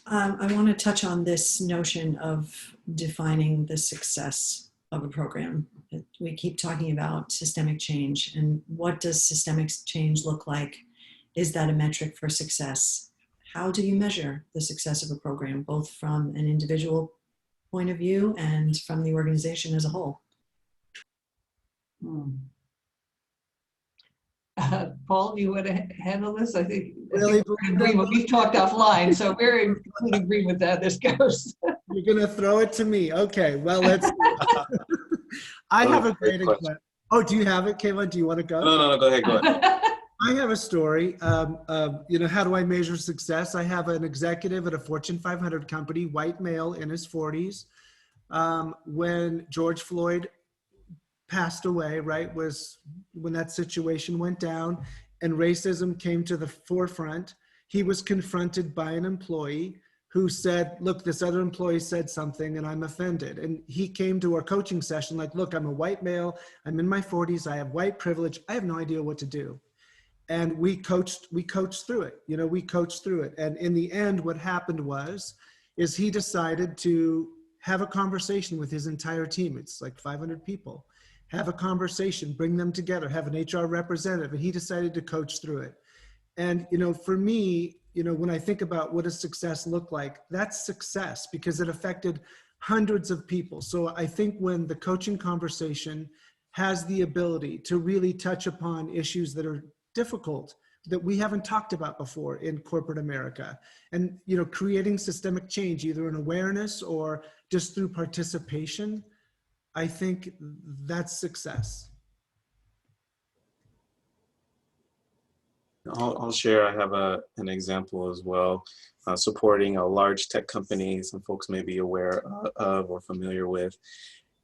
I want to touch on this notion of defining the success of a program. We keep talking about systemic change, and what does systemic change look like? Is that a metric for success? How do you measure the success of a program, both from an individual point of view and from the organization as a whole? Paul, do you want to handle this? I think Really, we're in agreement. We've talked offline, so we're in complete agreement that this goes. you're going to throw it to me. Okay, well, let's. I have a great example. Oh, do you have it, Kvon? Do you want to go? No, go ahead. I have a story. How do I measure success? I have an executive at a Fortune 500 company, white male in his 40s. When George Floyd passed away, right, was when that situation went down and racism came to the forefront, he was confronted by an employee who said, look, this other employee said something and I'm offended. And he came to our coaching session like, look, I'm a white male, I'm in my 40s, I have white privilege, I have no idea what to do. And we coached through it. We coached through it. And in the end, what happened is he decided to have a conversation with his entire team. It's like 500 people. Have a conversation, bring them together, have an HR representative, and he decided to coach through it. And, for me, when I think about what does success look like, that's success because it affected hundreds of people. So I think when the coaching conversation has the ability to really touch upon issues that are difficult, that we haven't talked about before in corporate America, and, creating systemic change, either in awareness or just through participation, I think that's success. I'll share. I have an example as well, supporting a large tech company some folks may be aware of or familiar with.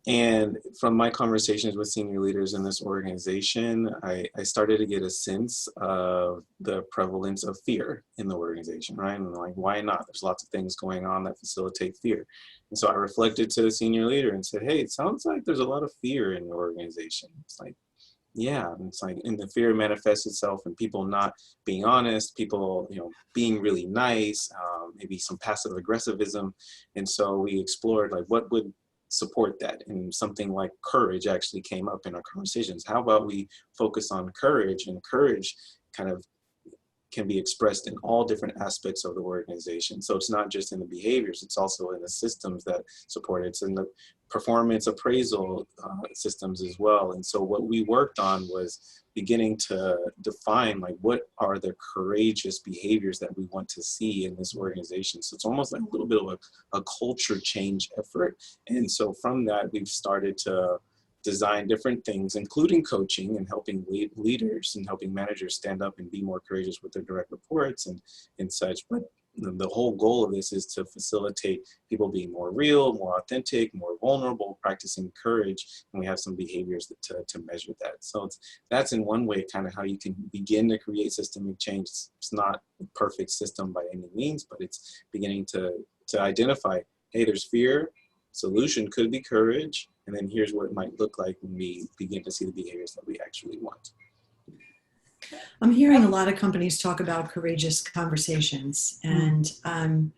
And from my conversations with senior leaders in this organization, I started to get a sense of the prevalence of fear in the organization, right? And like, why not? There's lots of things going on that facilitate fear. And so I reflected to the senior leader and said, hey, it sounds like there's a lot of fear in your organization. It's like, yeah, it's like, and the fear manifests itself in people not being honest, people, being really nice, maybe some passive aggressivism. And so we explored like what would support that, and something like courage actually came up in our conversations. How about we focus on courage? And courage kind of can be expressed in all different aspects of the organization. So it's not just in the behaviors, it's also in the systems that support it. It's in the performance appraisal systems as well. And so what we worked on was beginning to define like what are the courageous behaviors that we want to see in this organization. So it's almost like a little bit of a culture change effort. And so from that, we've started to design different things, including coaching and helping leaders and helping managers stand up and be more courageous with their direct reports and such. But the whole goal of this is to facilitate people being more real, more authentic, more vulnerable, practicing courage. And we have some behaviors to measure that. So that's in one way kind of how you can begin to create systemic change. It's not a perfect system by any means, but it's beginning to identify, hey, there's fear, solution could be courage, and then here's what it might look like when we begin to see the behaviors that we actually want. I'm hearing a lot of companies talk about courageous conversations, and I'm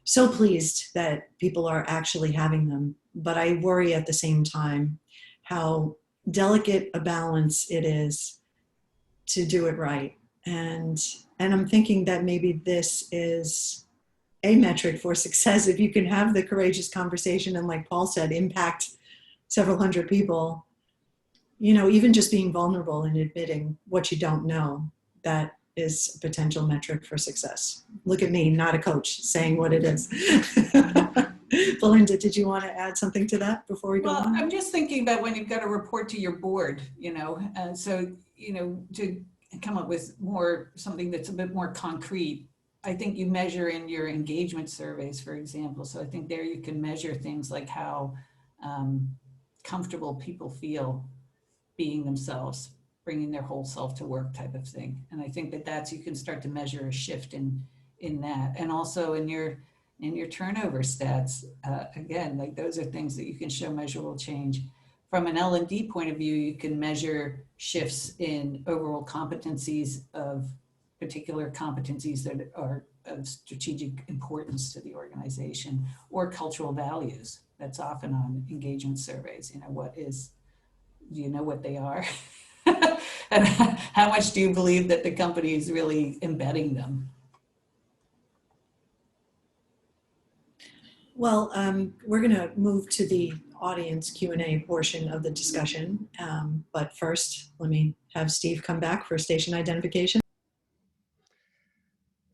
so pleased that people are actually having them. But I worry at the same time how delicate a balance it is to do it right. And I'm thinking that maybe this is a metric for success. If you can have the courageous conversation and, like Paul said, impact several hundred people, even just being vulnerable and admitting what you don't know, that is a potential metric for success. Look at me, not a coach, saying what it is. Belinda, did you want to add something to that before we go on? I'm just thinking about when you've got to report to your board, to come up with something that's a bit more concrete. I think you measure in your engagement surveys, for example. So I think there you can measure things like how comfortable people feel being themselves, bringing their whole self to work type of thing. And I think you can start to measure a shift in that. And also in your turnover stats, again, like those are things that you can show measurable change. From an L&D point of view, you can measure shifts in overall competencies of particular competencies that are of strategic importance to the organization, or cultural values. That's often on engagement surveys. Do you know what they are? And how much do you believe that the company is really embedding them? Well, we're going to move to the audience Q&A portion of the discussion. But first, let me have Steve come back for station identification.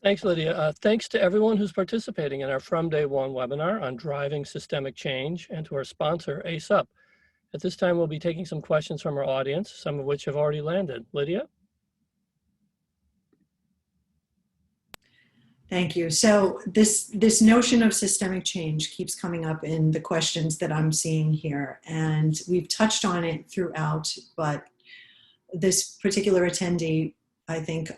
Thanks, Lydia. Thanks to everyone who's participating in our From Day One webinar on driving systemic change, and to our sponsor, AceUp. At this time, we'll be taking some questions from our audience, some of which have already landed. Lydia? Thank you. So this notion of systemic change keeps coming up in the questions that I'm seeing here, and we've touched on it throughout, but this particular attendee, I think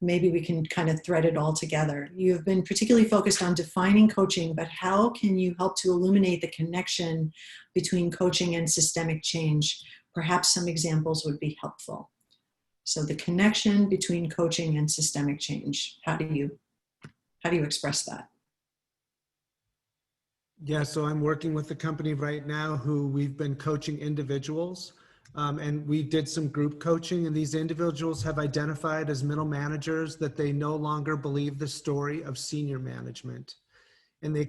maybe we can kind of thread it all together. You've been particularly focused on defining coaching, but how can you help to illuminate the connection between coaching and systemic change? Perhaps some examples would be helpful. So the connection between coaching and systemic change, how do you express that? Yeah, so I'm working with a company right now who we've been coaching individuals. And we did some group coaching, and these individuals have identified as middle managers that they no longer believe the story of senior management. And they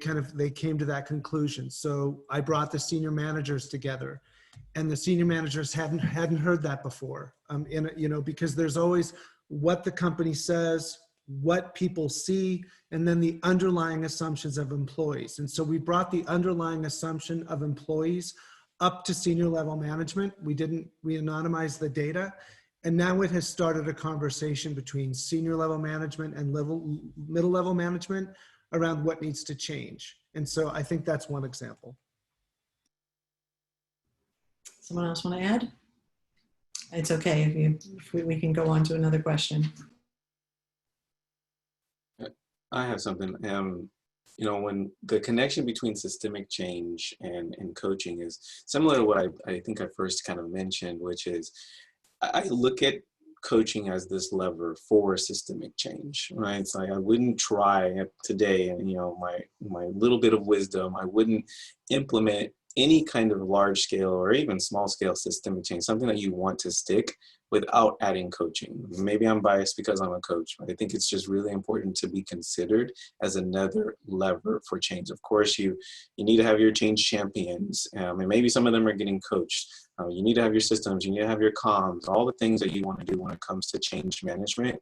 came to that conclusion. So I brought the senior managers together, and the senior managers hadn't heard that before. Because there's always what the company says, what people see, and then the underlying assumptions of employees. And so we brought the underlying assumption of employees up to senior level management. We anonymized the data, and now it has started a conversation between senior level management and middle level management around what needs to change. And so I think that's one example. Someone else want to add? It's okay if we can go on to another question. I have something. When the connection between systemic change and coaching is similar to what I think I first kind of mentioned, which is I look at coaching as this lever for systemic change, right? So I wouldn't try today, and my little bit of wisdom, I wouldn't implement any kind of large scale or even small scale systemic change, something that you want to stick, without adding coaching. Maybe I'm biased because I'm a coach, but I think it's just really important to be considered as another lever for change. Of course, you need to have your change champions, and maybe some of them are getting coached. You need to have your systems, you need to have your comms, all the things that you want to do when it comes to change management,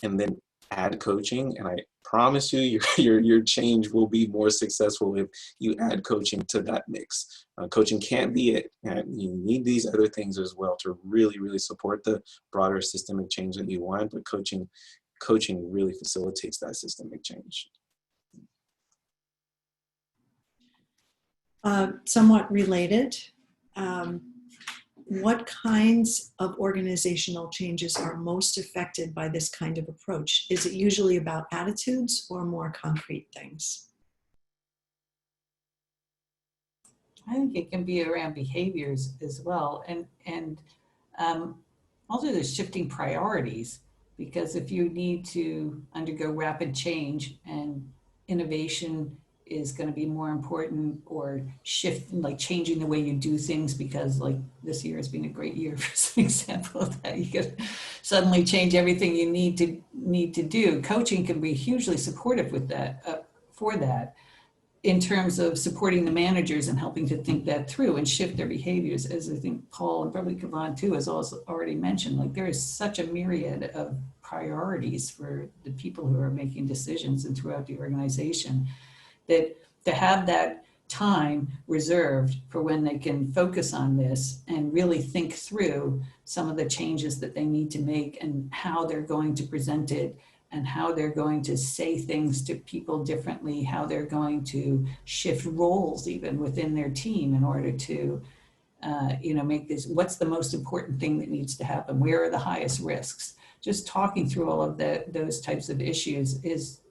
and then add coaching. And I promise you, your change will be more successful if you add coaching to that mix. Coaching can't be it. You need these other things as well to really, really support the broader systemic change that you want. But coaching really facilitates that systemic change. Somewhat related, what kinds of organizational changes are most affected by this kind of approach? Is it usually about attitudes or more concrete things? I think it can be around behaviors as well, and also the shifting priorities, because if you need to undergo rapid change and innovation is going to be more important, or changing the way you do things, because like this year has been a great year for some example of that. You could suddenly change everything you need to do. Coaching can be hugely supportive with that, for that. in terms of supporting the managers and helping to think that through and shift their behaviors, as I think Paul and probably Kvon too has also already mentioned, like there is such a myriad of priorities for the people who are making decisions and throughout the organization, that to have that time reserved for when they can focus on this and really think through some of the changes that they need to make and how they're going to present it and how they're going to say things to people differently, how they're going to shift roles even within their team in order to, make this, what's the most important thing that needs to happen? Where are the highest risks? Just talking through all of those types of issues is,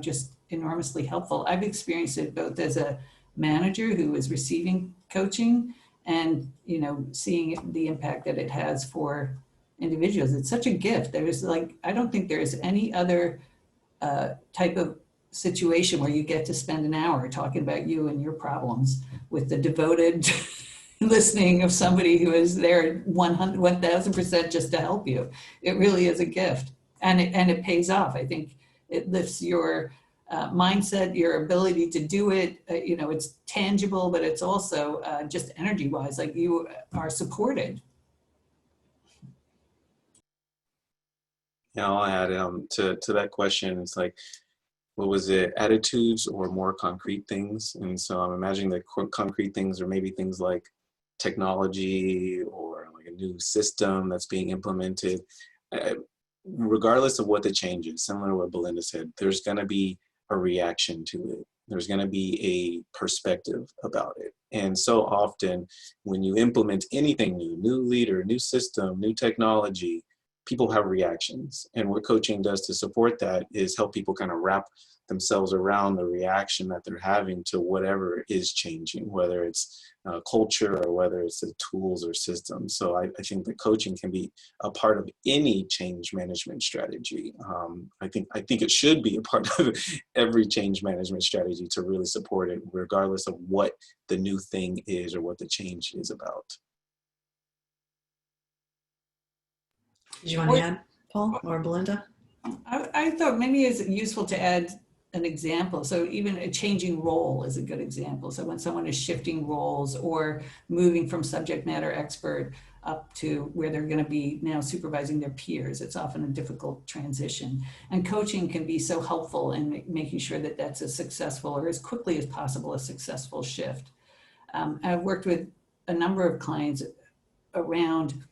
just enormously helpful. I've experienced it both as a manager who is receiving coaching and, seeing the impact that it has for individuals. It's such a gift. I don't think there's any other type of situation where you get to spend an hour talking about you and your problems with the devoted listening of somebody who is there 1000% just to help you. It really is a gift, and it pays off. I think it lifts your mindset, your ability to do it. It's tangible, but it's also just energy wise, like you are supported. Yeah, I'll add to that question. It's like, what was it, attitudes or more concrete things? And so I'm imagining that concrete things are maybe things like technology or like a new system that's being implemented. Regardless of what the change is, similar to what Belinda said, there's going to be a reaction to it. There's going to be a perspective about it. And so often when you implement anything new leader, new system, new technology, people have reactions. And what coaching does to support that is help people kind of wrap themselves around the reaction that they're having to whatever is changing, whether it's culture or whether it's the tools or systems. So I think that coaching can be a part of any change management strategy. I think it should be a part of every change management strategy to really support it, regardless of what the new thing is or what the change is about. Did you want to add, Paul or Belinda? I thought maybe it's useful to add an example. So even a changing role is a good example. So when someone is shifting roles or moving from subject matter expert up to where they're going to be now supervising their peers, it's often a difficult transition. And coaching can be so helpful in making sure that that's a successful, or as quickly as possible, a successful shift. I've worked with a number of clients around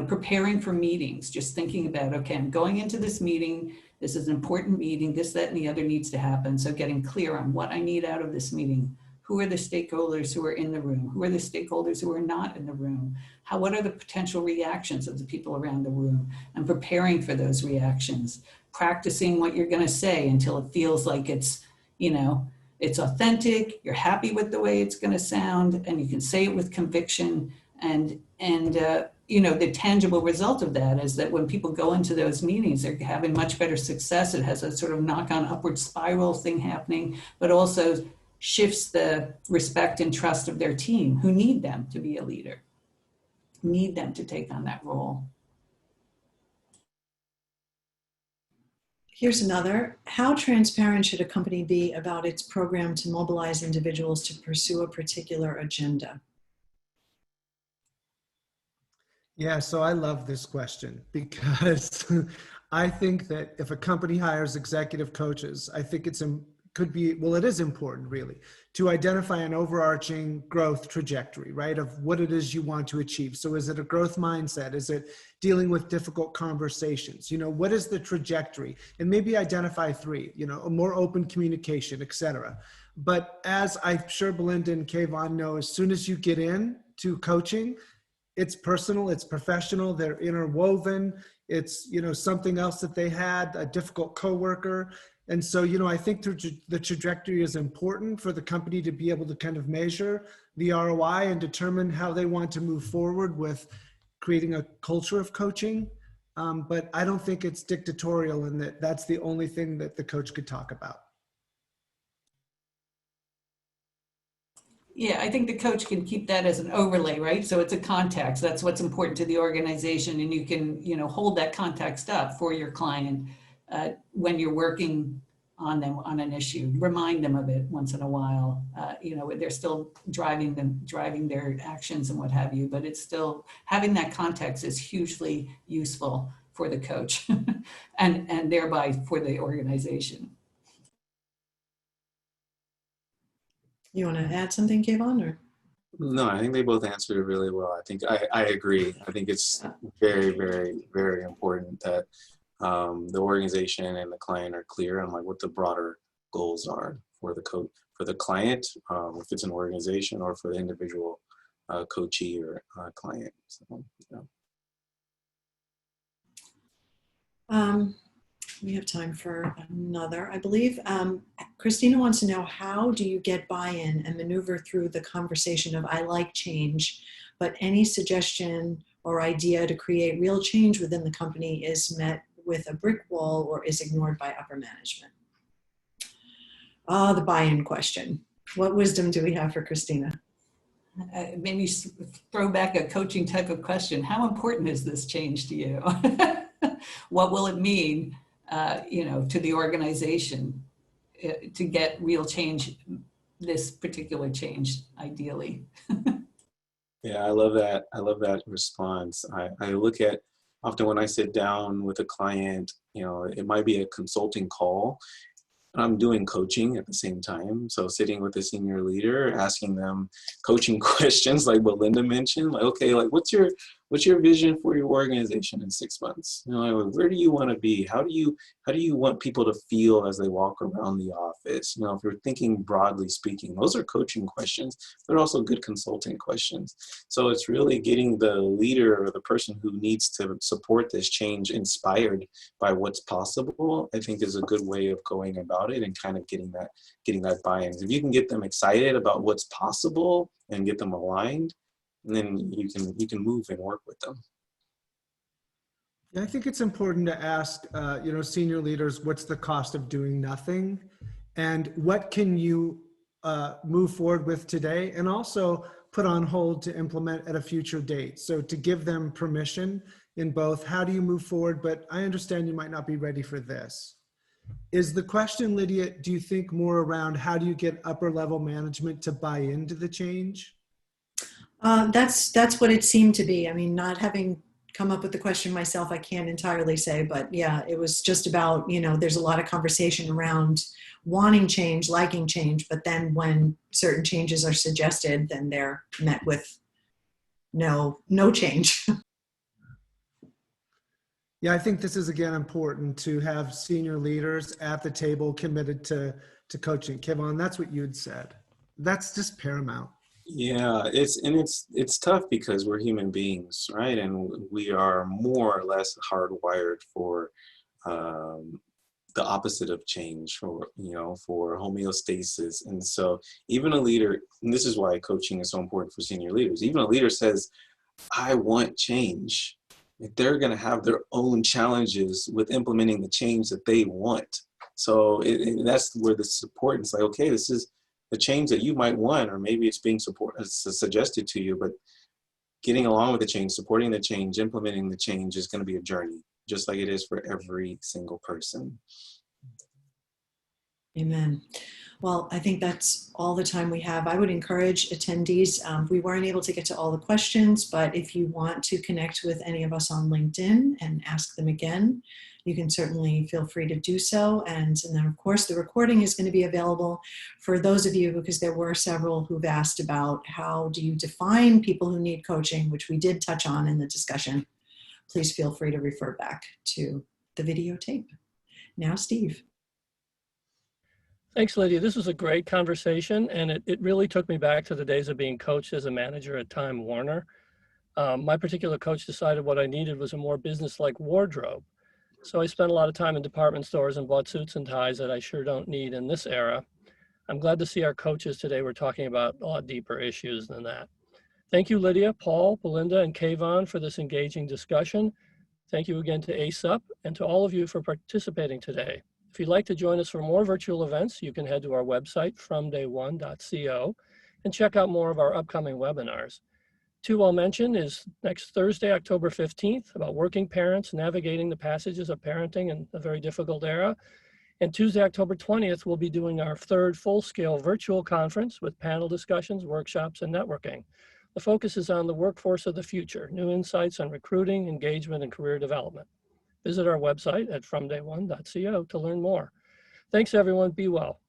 preparing for meetings, just thinking about, okay, I'm going into this meeting. This is an important meeting. This, that, and the other needs to happen. So getting clear on what I need out of this meeting. Who are the stakeholders who are in the room? Who are the stakeholders who are not in the room? What are the potential reactions of the people around the room? And preparing for those reactions. Practicing what you're going to say until it feels like it's, it's authentic. You're happy with the way it's going to sound, and you can say it with conviction. And the tangible result of that is that when people go into those meetings, they're having much better success. It has a sort of knock-on upward spiral thing happening, but also shifts the respect and trust of their team, who need them to be a leader, need them to take on that role. Here's another. How transparent should a company be about its program to mobilize individuals to pursue a particular agenda? Yeah, so I love this question because I think that if a company hires executive coaches, I think it is important really to identify an overarching growth trajectory, right? Of what it is you want to achieve. So is it a growth mindset? Is it dealing with difficult conversations? What is the trajectory? And maybe identify three, a more open communication, et cetera. But as I'm sure Belinda and Kvon know, as soon as you get into coaching, it's personal, it's professional, they're interwoven, it's, something else that they had, a difficult coworker. And so, I think the trajectory is important for the company to be able to kind of measure the ROI and determine how they want to move forward with creating a culture of coaching. But I don't think it's dictatorial in that that's the only thing that the coach could talk about. Yeah, I think the coach can keep that as an overlay, right? So it's a context. That's what's important to the organization. And you can, hold that context up for your client when you're working on them on an issue, remind them of it once in a while. You know, they're still driving their actions and what have you, but it's still, having that context is hugely useful for the coach and thereby for the organization. You want to add something, Kvon, or? No, I think they both answered it really well. I think I agree. I think it's very, very, very important that the organization and the client are clear on like what the broader goals are for the for the client, if it's an organization, or for the individual coachee or client. So, yeah. We have time for another, I believe. Christina wants to know, how do you get buy-in and maneuver through the conversation of I like change, but any suggestion or idea to create real change within the company is met with a brick wall or is ignored by upper management? The buy-in question. What wisdom do we have for Christina? Maybe throw back a coaching type of question. How important is this change to you? What will it mean, you know, to the organization to get real change, this particular change, ideally? Yeah, I love that. I love that response. I look at, often when I sit down with a client, you know, it might be a consulting call, and I'm doing coaching at the same time. So sitting with a senior leader, asking them coaching questions like Belinda mentioned, like, okay, like what's your vision for your organization in 6 months? You know, like, where do you want to be? How do you want people to feel as they walk around the office? You know, if you're thinking broadly speaking, those are coaching questions. They're also good consulting questions. So it's really getting the leader or the person who needs to support this change inspired by what's possible, I think is a good way of going about it and kind of getting that buy-in. If you can get them excited about what's possible and get them aligned, and then you can move and work with them. Yeah, I think it's important to ask, you know, senior leaders, what's the cost of doing nothing, and what can you move forward with today, and also put on hold to implement at a future date. So to give them permission in both, how do you move forward, but I understand you might not be ready for this. Is the question, Lydia, do you think more around how do you get upper level management to buy into the change? That's what it seemed to be. I mean, not having come up with the question myself, I can't entirely say, but yeah, it was just about, you know, there's a lot of conversation around wanting change, liking change, but then when certain changes are suggested, then they're met with no change. Yeah, I think this is, again, important to have senior leaders at the table committed to coaching. Kvon, that's what you had said. That's just paramount. Yeah, it's tough because we're human beings, right? And we are more or less hardwired for the opposite of change, for homeostasis. And so even a leader, and this is why coaching is so important for senior leaders, even a leader says, I want change, they're going to have their own challenges with implementing the change that they want. So that's where the support is like, okay, this is the change that you might want, or maybe it's being suggested to you, but getting along with the change, supporting the change, implementing the change is going to be a journey, just like it is for every single person. Amen. Well, I think that's all the time we have. I would encourage attendees. We weren't able to get to all the questions, but if you want to connect with any of us on LinkedIn and ask them again, you can certainly feel free to do so. And then, of course, the recording is going to be available for those of you, because there were several who've asked about how do you define people who need coaching, which we did touch on in the discussion. Please feel free to refer back to the videotape. Now, Steve. Thanks, Lydia. This was a great conversation, and it really took me back to the days of being coached as a manager at Time Warner. My particular coach decided what I needed was a more business-like wardrobe. So I spent a lot of time in department stores and bought suits and ties that I sure don't need in this era. I'm glad to see our coaches today were talking about a lot deeper issues than that. Thank you, Lydia, Paul, Belinda, and Kvon for this engaging discussion. Thank you again to AceUp and to all of you for participating today. If you'd like to join us for more virtual events, you can head to our website, fromday1.co, and check out more of our upcoming webinars. Two I'll mention is next Thursday, October 15th, about working parents navigating the passages of parenting in a very difficult era. And Tuesday, October 20th, we'll be doing our third full-scale virtual conference with panel discussions, workshops, and networking. The focus is on the workforce of the future, new insights on recruiting, engagement, and career development. Visit our website at fromday1.co to learn more. Thanks, everyone. Be well.